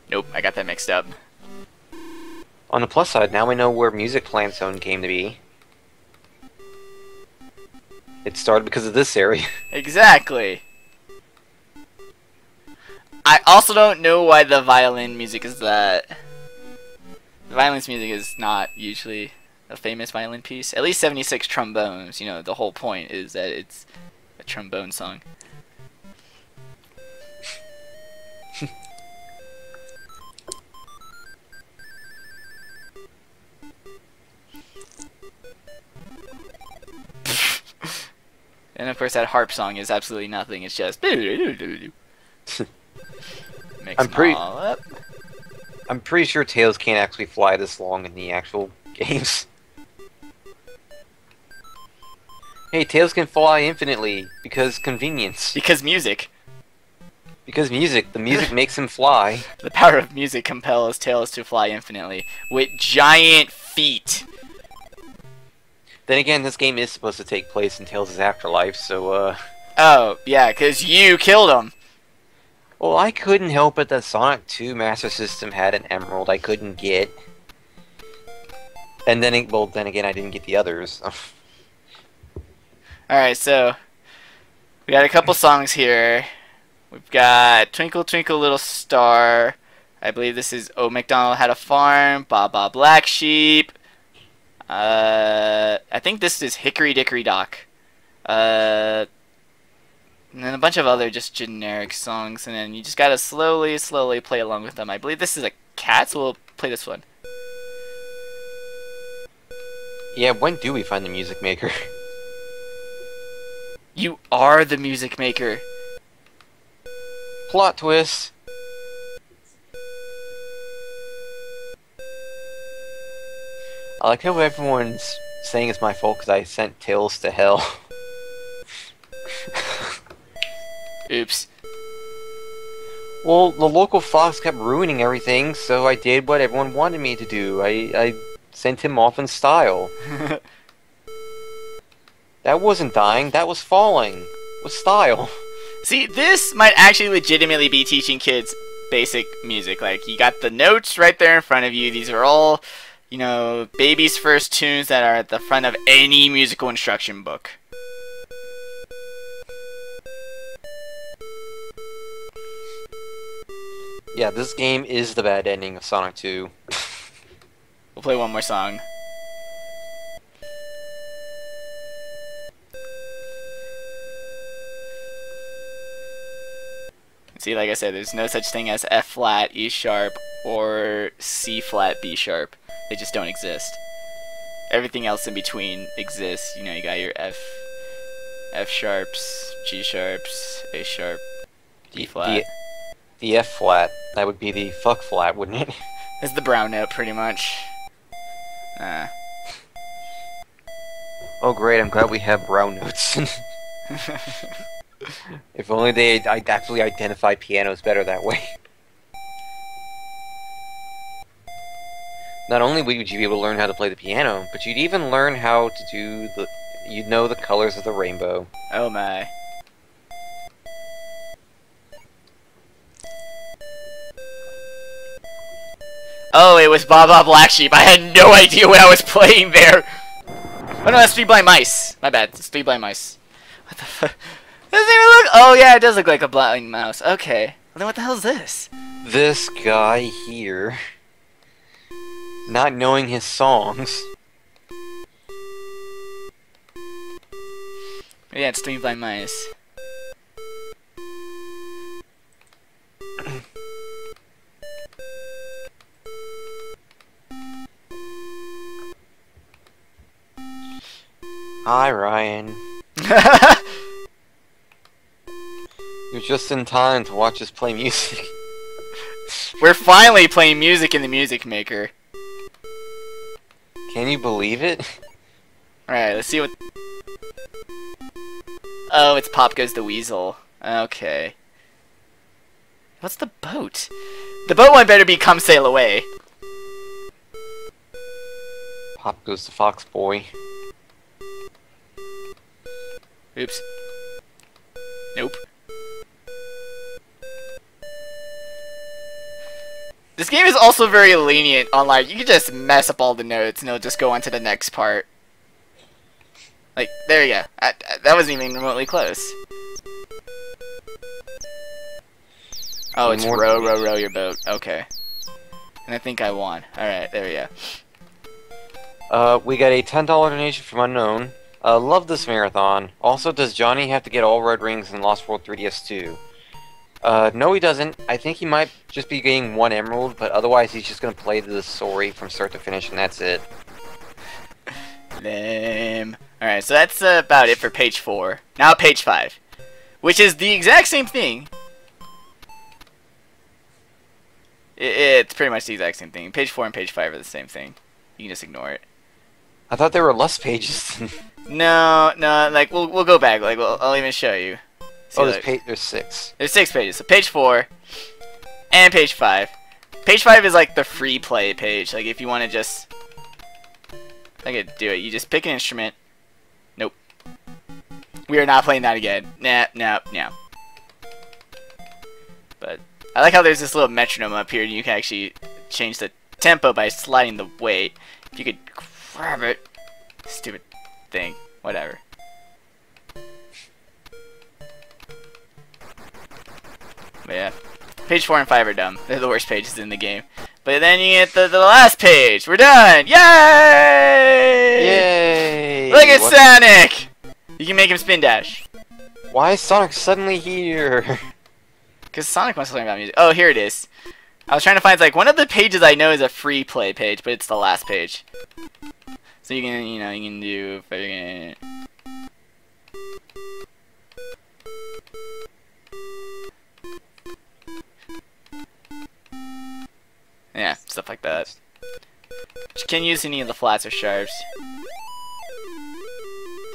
[SPEAKER 1] Nope, I got that mixed up.
[SPEAKER 2] On the plus side, now we know where Music Plant Zone came to be. It started because of this area.
[SPEAKER 1] Exactly. I also don't know why the violin music is that. The violin's music is not usually a famous violin piece. At least 76 trombones. You know, the whole point is that it's a trombone song. And of course that harp song is absolutely nothing. It's just mix them all up.
[SPEAKER 2] I'm pretty sure Tails can't actually fly this long in the actual games. Hey, Tails can fly infinitely because convenience.
[SPEAKER 1] Because music.
[SPEAKER 2] Because music. The music makes him fly.
[SPEAKER 1] The power of music compels Tails to fly infinitely with giant feet.
[SPEAKER 2] Then again, this game is supposed to take place in Tails' afterlife, so,
[SPEAKER 1] Oh, yeah, because you killed him.
[SPEAKER 2] Well, I couldn't help it that Sonic 2 Master System had an emerald I couldn't get. And then, well, then again, I didn't get the others.
[SPEAKER 1] Alright, so we got a couple songs here. We've got Twinkle Twinkle Little Star. I believe this is Oh MacDonald Had a Farm. Ba Ba Black Sheep. I think this is Hickory Dickory Dock. And then a bunch of other just generic songs, and then you just gotta slowly play along with them. I believe this is a cat, so we'll play this one.
[SPEAKER 2] Yeah, when do we find the music maker?
[SPEAKER 1] You are the music maker.
[SPEAKER 2] Plot twist. I like how everyone's saying it's my fault because I sent Tails to hell.
[SPEAKER 1] Oops.
[SPEAKER 2] Well, the local fox kept ruining everything, so I did what everyone wanted me to do. I sent him off in style. That wasn't dying, that was falling. With style.
[SPEAKER 1] See, this might actually legitimately be teaching kids basic music. Like, you got the notes right there in front of you. These are all, you know, baby's first tunes that are at the front of any musical instruction book.
[SPEAKER 2] Yeah, this game is the bad ending of Sonic 2.
[SPEAKER 1] We'll play one more song. See, like I said, there's no such thing as F flat, E sharp, or C flat, B sharp. They just don't exist. Everything else in between exists. You know, you got your F sharps, G sharps, A sharp, D flat.
[SPEAKER 2] The F flat, that would be the fuck flat, wouldn't it?
[SPEAKER 1] It's the brown note, pretty much.
[SPEAKER 2] Oh great, I'm glad we have brown notes. If only they actually identify pianos better that way. Not only would you be able to learn how to play the piano, but you'd even learn how to do the... You'd know the colors of the rainbow.
[SPEAKER 1] Oh my. Oh, it was Baba Black Sheep. I had no idea what I was playing there. Oh no, that's Three Blind Mice. My bad. It's Three Blind Mice. What the fuck? Doesn't even look. Oh yeah, it does look like a blind mouse. Okay. Well, then what the hell is this?
[SPEAKER 2] This guy here, not knowing his songs.
[SPEAKER 1] Yeah, it's Three Blind Mice.
[SPEAKER 2] Hi, Ryan. You're just in time to watch us play music.
[SPEAKER 1] We're finally playing music in the Music Maker.
[SPEAKER 2] Can you believe it?
[SPEAKER 1] Alright, let's see what... Oh, it's Pop Goes the Weasel. Okay. What's the boat? The boat one better be Come Sail Away.
[SPEAKER 2] Pop Goes the Fox Boy.
[SPEAKER 1] Oops. Nope. This game is also very lenient on, like, you can just mess up all the notes and it'll just go on to the next part. Like, there you go. That wasn't even remotely close. Oh, it's row, row, row your boat. Okay. And I think I won. Alright, there we go.
[SPEAKER 2] We got a $10 donation from Unknown. Love this marathon. Also, does Johnny have to get all red rings in Lost World 3DS too? No he doesn't. I think he might just be getting one emerald, but otherwise he's just gonna play the story from start to finish and that's it.
[SPEAKER 1] Lame. Alright, so that's about it for page 4. Now page 5. Which is the exact same thing. It's pretty much the exact same thing. Page 4 and page 5 are the same thing. You can just ignore it.
[SPEAKER 2] I thought there were less pages.
[SPEAKER 1] No, like we'll go back. Like I'll even show you. See,
[SPEAKER 2] oh, there's 6.
[SPEAKER 1] There's 6 pages. So page 4 and page 5. Page 5 is like the free play page. Like if you want to just, I could do it. You just pick an instrument. Nope. We are not playing that again. Nah. But I like how there's this little metronome up here, and you can actually change the tempo by sliding the weight. If you could grab it. Stupid thing. Whatever. But yeah. Page 4 and 5 are dumb. They're the worst pages in the game. But then you get the last page. We're done! Yay!
[SPEAKER 2] Yay!
[SPEAKER 1] Look at Sonic! You can make him spin dash.
[SPEAKER 2] Why is Sonic suddenly here?
[SPEAKER 1] Because Sonic wants to learn about music. Oh, here it is. I was trying to find, like, one of the pages I know is a free play page, but it's the last page. So you can, you know, you can do friggin'... Yeah, stuff like that. You can't use any of the flats or sharps.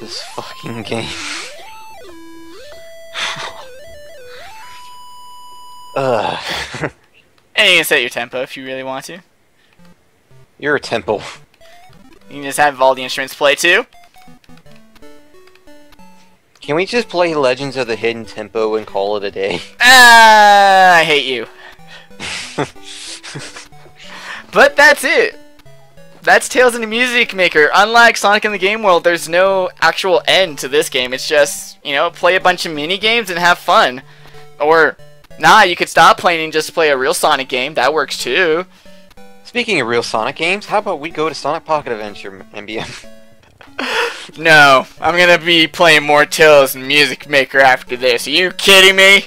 [SPEAKER 2] This fucking game. Ugh.
[SPEAKER 1] And you can set your tempo if you really want to.
[SPEAKER 2] You're a temple.
[SPEAKER 1] You can just have all the instruments play too.
[SPEAKER 2] Can we just play Legends of the Hidden Tempo and call it a day?
[SPEAKER 1] Ah, I hate you. But that's it. That's Tales in the Music Maker. Unlike Sonic in the Game World, there's no actual end to this game. It's just, you know, play a bunch of mini games and have fun. Or, nah, you could stop playing and just play a real Sonic game. That works too.
[SPEAKER 2] Speaking of real Sonic games, how about we go to Sonic Pocket Adventure, MBM?
[SPEAKER 1] No, I'm gonna be playing more Tales in the Music Maker after this. Are you kidding me?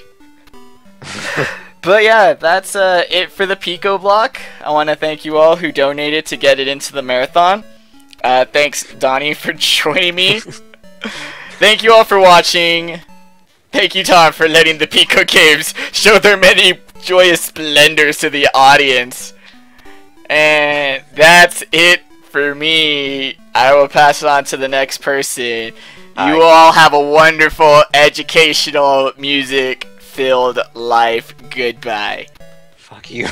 [SPEAKER 1] But yeah, that's it for the Pico block. I want to thank you all who donated to get it into the marathon. Thanks, Donnie, for joining me. Thank you all for watching. Thank you, Tom, for letting the Pico games show their many joyous splendors to the audience. And that's it for me. I will pass it on to the next person. You all have a wonderful, educational, music-filled life. Goodbye.
[SPEAKER 2] Fuck you.